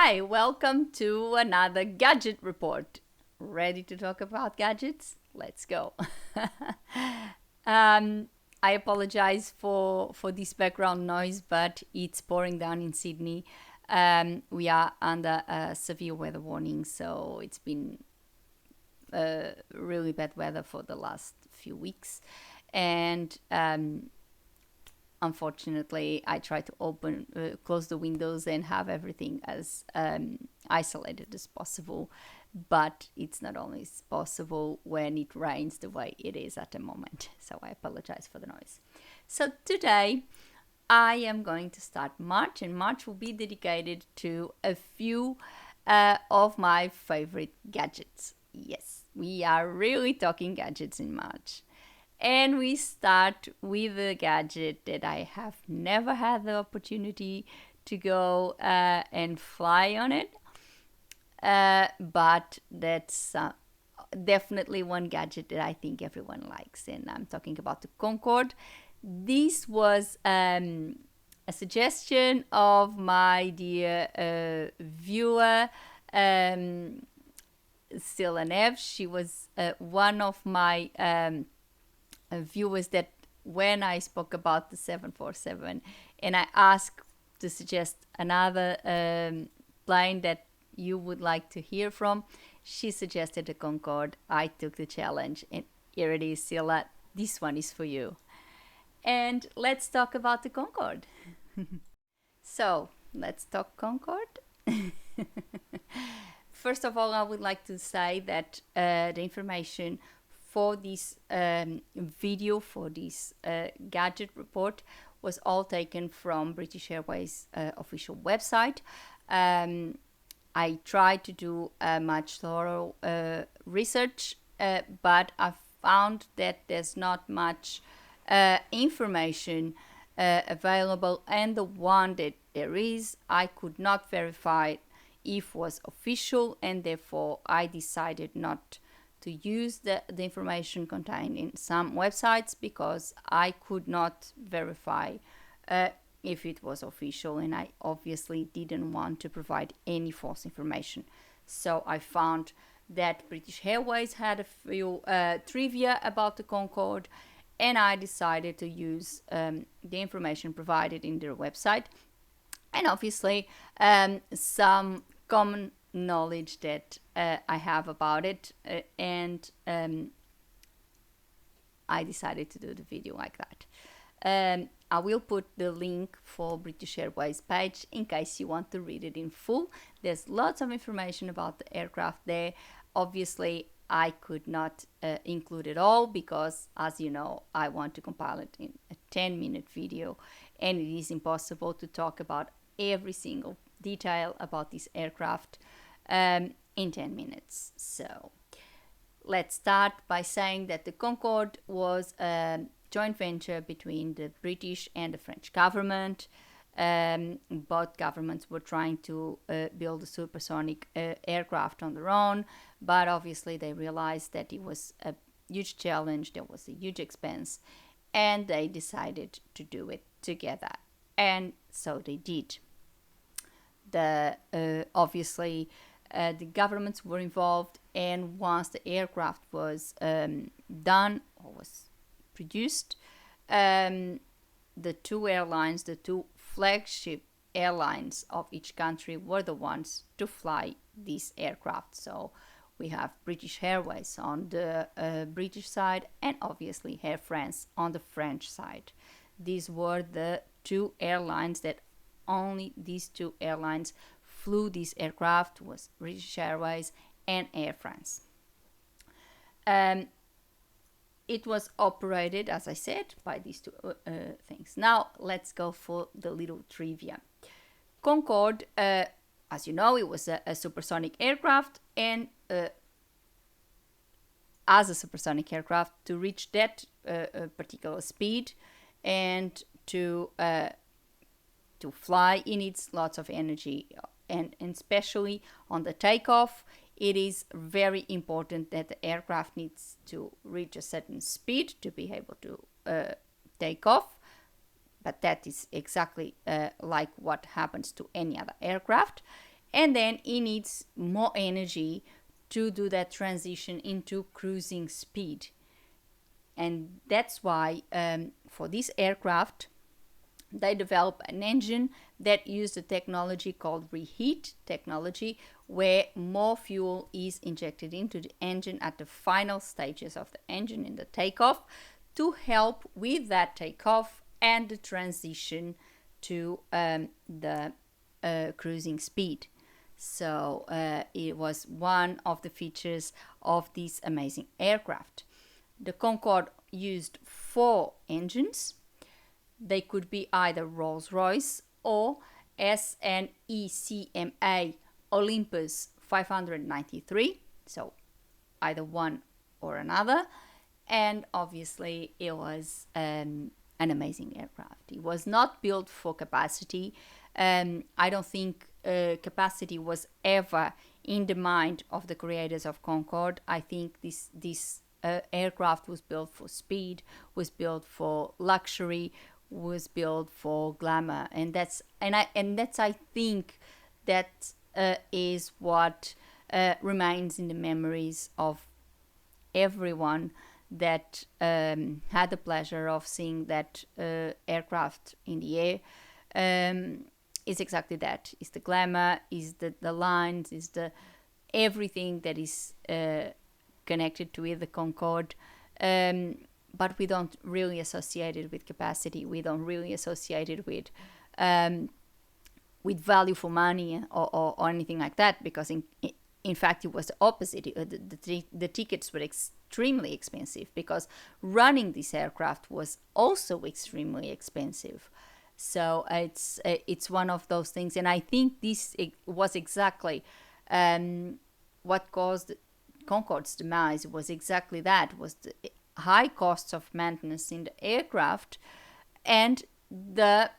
Hi, welcome to another gadget report. Ready to talk about gadgets? Let's go. um, I apologize for this background noise, but it's pouring down in Sydney. We are under a severe weather warning, so it's been really bad weather for the last few weeks. And unfortunately, I try to close the windows and have everything as isolated as possible. But it's not always possible when it rains the way it is at the moment. So I apologize for the noise. So today, I am going to start March, and March will be dedicated to a few of my favorite gadgets. Yes, we are really talking gadgets in March. And we start with a gadget that I have never had the opportunity to go and fly on it. But that's definitely one gadget that I think everyone likes. And I'm talking about the Concorde. This was a suggestion of my dear viewer, Sila Neves. She was one of my viewers that when I spoke about the 747 and I asked to suggest another plane that you would like to hear from, she suggested the Concorde. I took the challenge, and here it is, Sila. This one is for you. And let's talk about the Concorde. So, let's talk Concorde. First of all, I would like to say that the information for this video, for this gadget report, was all taken from British Airways official website. I tried to do a much thorough research, but I found that there's not much information available, and the one that there is, I could not verify if was official, and therefore I decided not to use the information contained in some websites because I could not verify if it was official, and I obviously didn't want to provide any false information. So I found that British Airways had a few trivia about the Concorde, and I decided to use the information provided in their website, and obviously some common knowledge that I have about it, and I decided to do the video like that. I will put the link for British Airways page in case you want to read it in full. There's lots of information about the aircraft there. Obviously, I could not include it all because, as you know, I want to compile it in a 10-minute video, and it is impossible to talk about every single detail about this aircraft in 10 minutes. So let's start by saying that the Concorde was a joint venture between the British and the French government. Both governments were trying to build a supersonic aircraft on their own, but obviously they realized that it was a huge challenge, there was a huge expense, and they decided to do it together. And so they did. Obviously the governments were involved, and once the aircraft was done or was produced, the two airlines, the two flagship airlines of each country, were the ones to fly this aircraft. So we have British Airways on the British side, and obviously Air France on the French side. These were the two airlines that only these two airlines flew this aircraft, was British Airways and Air France. It was operated, as I said, by these two things. Now let's go for the little trivia. Concorde, as you know, it was a supersonic aircraft, and as a supersonic aircraft, to reach that particular speed and to fly, it needs lots of energy, and especially on the takeoff, it is very important that the aircraft needs to reach a certain speed to be able to take off. But that is exactly like what happens to any other aircraft. and then it needs more energy to do that transition into cruising speed. And that's why for this aircraft, they developed an engine that used a technology called reheat technology, where more fuel is injected into the engine at the final stages of the engine in the takeoff to help with that takeoff and the transition to the cruising speed. So it was one of the features of this amazing aircraft. The Concorde used 4 engines. They could be either Rolls-Royce or SNECMA Olympus 593, so either one or another. And obviously it was an amazing aircraft. It was not built for capacity. I don't think capacity was ever in the mind of the creators of Concorde. I think this aircraft was built for speed, was built for luxury, was built for glamour, and that's I think that is what remains in the memories of everyone that had the pleasure of seeing that aircraft in the air. Is exactly that. Is the glamour, is the lines, is the everything that is connected to it, the Concorde. But we don't really associate it with capacity. We don't really associate it with value for money or anything like that, because in fact it was the opposite. The tickets were extremely expensive because running this aircraft was also extremely expensive. So it's one of those things, and I think this was exactly what caused Concorde's demise. Was exactly that, was the high costs of maintenance in the aircraft and the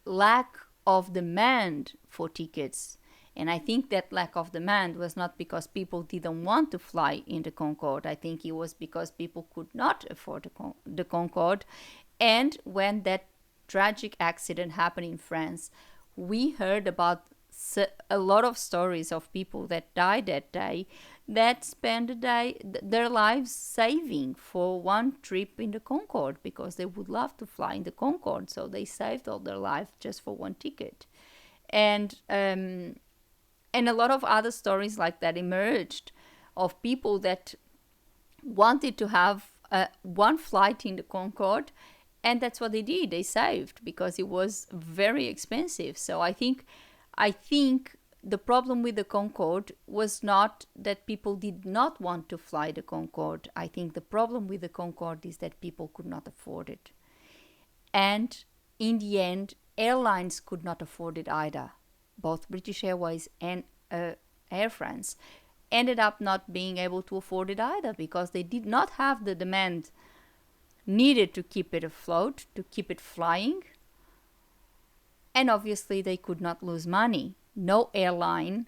lack of demand for tickets. And I think that lack of demand was not because people didn't want to fly in the Concorde. I think it was because people could not afford the Concorde. And when that tragic accident happened in France, we heard about a lot of stories of people that died that day, that spent their lives saving for one trip in the Concorde, because they would love to fly in the Concorde, so they saved all their life just for one ticket. And a lot of other stories like that emerged, of people that wanted to have one flight in the Concorde, and that's what they did. They saved because it was very expensive. So I think the problem with the Concorde was not that people did not want to fly the Concorde. I think the problem with the Concorde is that people could not afford it. And in the end, airlines could not afford it either. Both British Airways and Air France ended up not being able to afford it either, because they did not have the demand needed to keep it afloat, to keep it flying. And obviously they could not lose money. No airline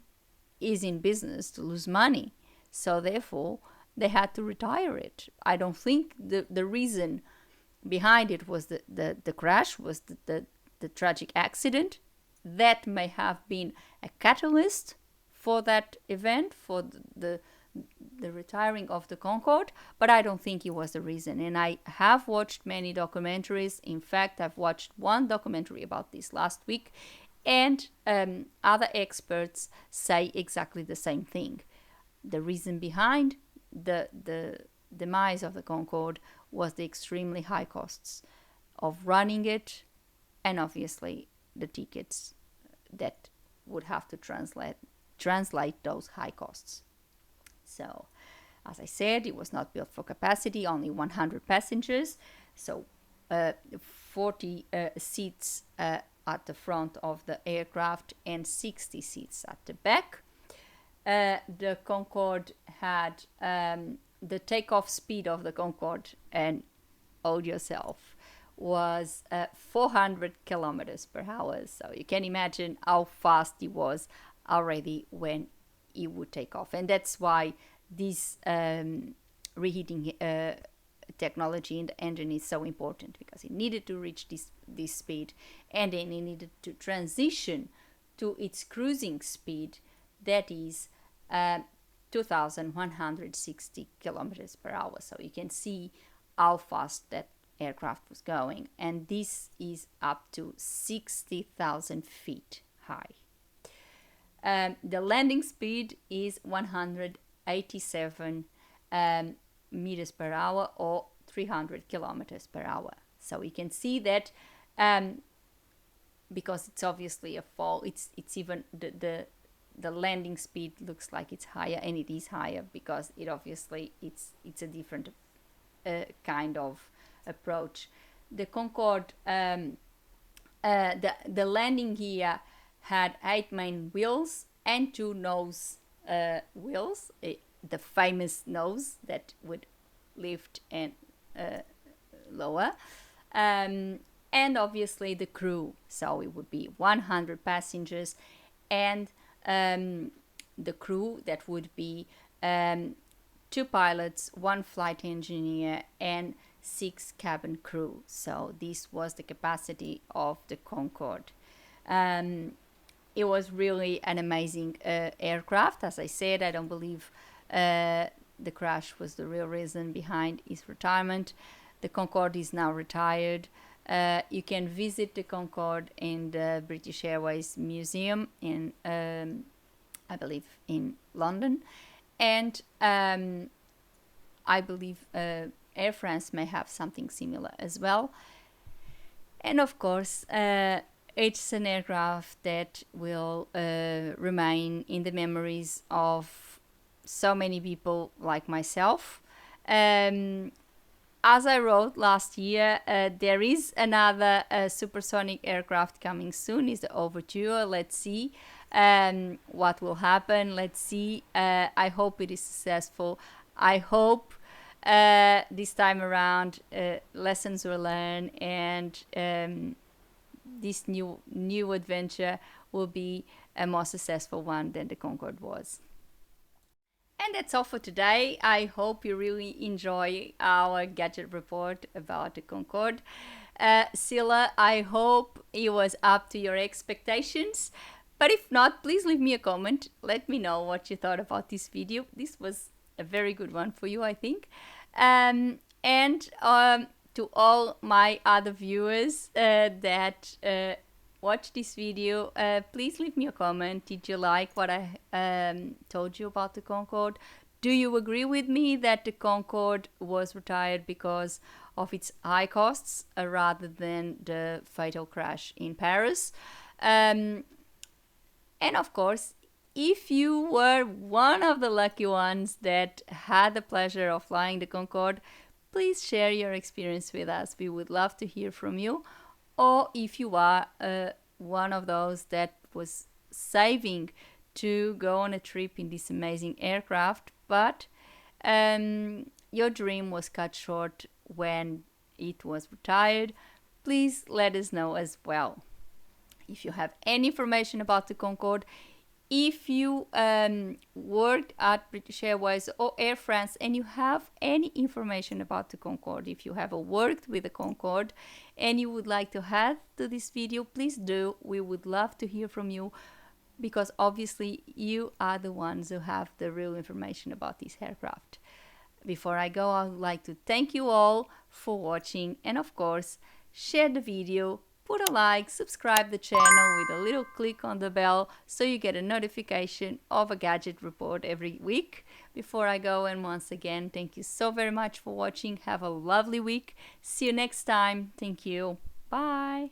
is in business to lose money. So therefore, they had to retire it. I don't think the reason behind it was the crash, was the tragic accident. That may have been a catalyst for that event, for the retiring of the Concorde, but I don't think it was the reason. And I have watched many documentaries. In fact, I've watched one documentary about this last week, and other experts say exactly the same thing. The reason behind the demise of the Concorde was the extremely high costs of running it, and obviously the tickets that would have to translate those high costs. So, as I said, it was not built for capacity, only 100 passengers, so 40 seats at the front of the aircraft and 60 seats at the back. The Concorde had the takeoff speed of the Concorde, and hold yourself, was 400 kilometers per hour. So you can imagine how fast it was already when it would take off. And that's why this reheating technology in the engine is so important, because it needed to reach this speed, and then it needed to transition to its cruising speed, that is 2,160 kilometers per hour. So you can see how fast that aircraft was going, and this is up to 60,000 feet high. The landing speed is 187 meters per hour, or 300 kilometers per hour. So you can see that because it's obviously a fall, it's even the landing speed looks like it's higher, and it is higher because it obviously it's a different kind of approach. The Concorde, the landing gear had 8 main wheels and 2 nose wheels, the famous nose that would lift and lower, and obviously the crew. So it would be 100 passengers, and the crew that would be 2 pilots, 1 flight engineer, and 6 cabin crew. So this was the capacity of the Concorde. It was really an amazing aircraft. As I said, I don't believe the crash was the real reason behind its retirement. The Concorde is now retired. You can visit the Concorde in the British Airways Museum in, I believe, in London. And I believe Air France may have something similar as well. And of course, it's an aircraft that will remain in the memories of so many people like myself. As I wrote last year, there is another supersonic aircraft coming soon. It's the Overture. Let's see what will happen. Let's see. I hope it is successful. I hope this time around lessons were learned, and this new adventure will be a more successful one than the Concorde was. And that's all for today. I hope you really enjoy our gadget report about the Concorde. Sila, I hope it was up to your expectations. But if not, please leave me a comment. Let me know what you thought about this video. This was a very good one for you, I think. And to all my other viewers that watch this video, please leave me a comment. Did you like what I told you about the Concorde? Do you agree with me that the Concorde was retired because of its high costs rather than the fatal crash in Paris? And of course, if you were one of the lucky ones that had the pleasure of flying the Concorde, please share your experience with us. We would love to hear from you. Or if you are one of those that was saving to go on a trip in this amazing aircraft, but your dream was cut short when it was retired, please let us know as well. If you have any information about the Concorde, if you worked at British Airways or Air France and you have any information about the Concorde, if you have worked with the Concorde and you would like to add to this video, please do. We would love to hear from you, because obviously you are the ones who have the real information about this aircraft. Before I go, I would like to thank you all for watching, and of course, share the video, put a like, subscribe the channel with a little click on the bell so you get a notification of a gadget report every week. Before I go, and once again, thank you so very much for watching. Have a lovely week. See you next time. Thank you. Bye.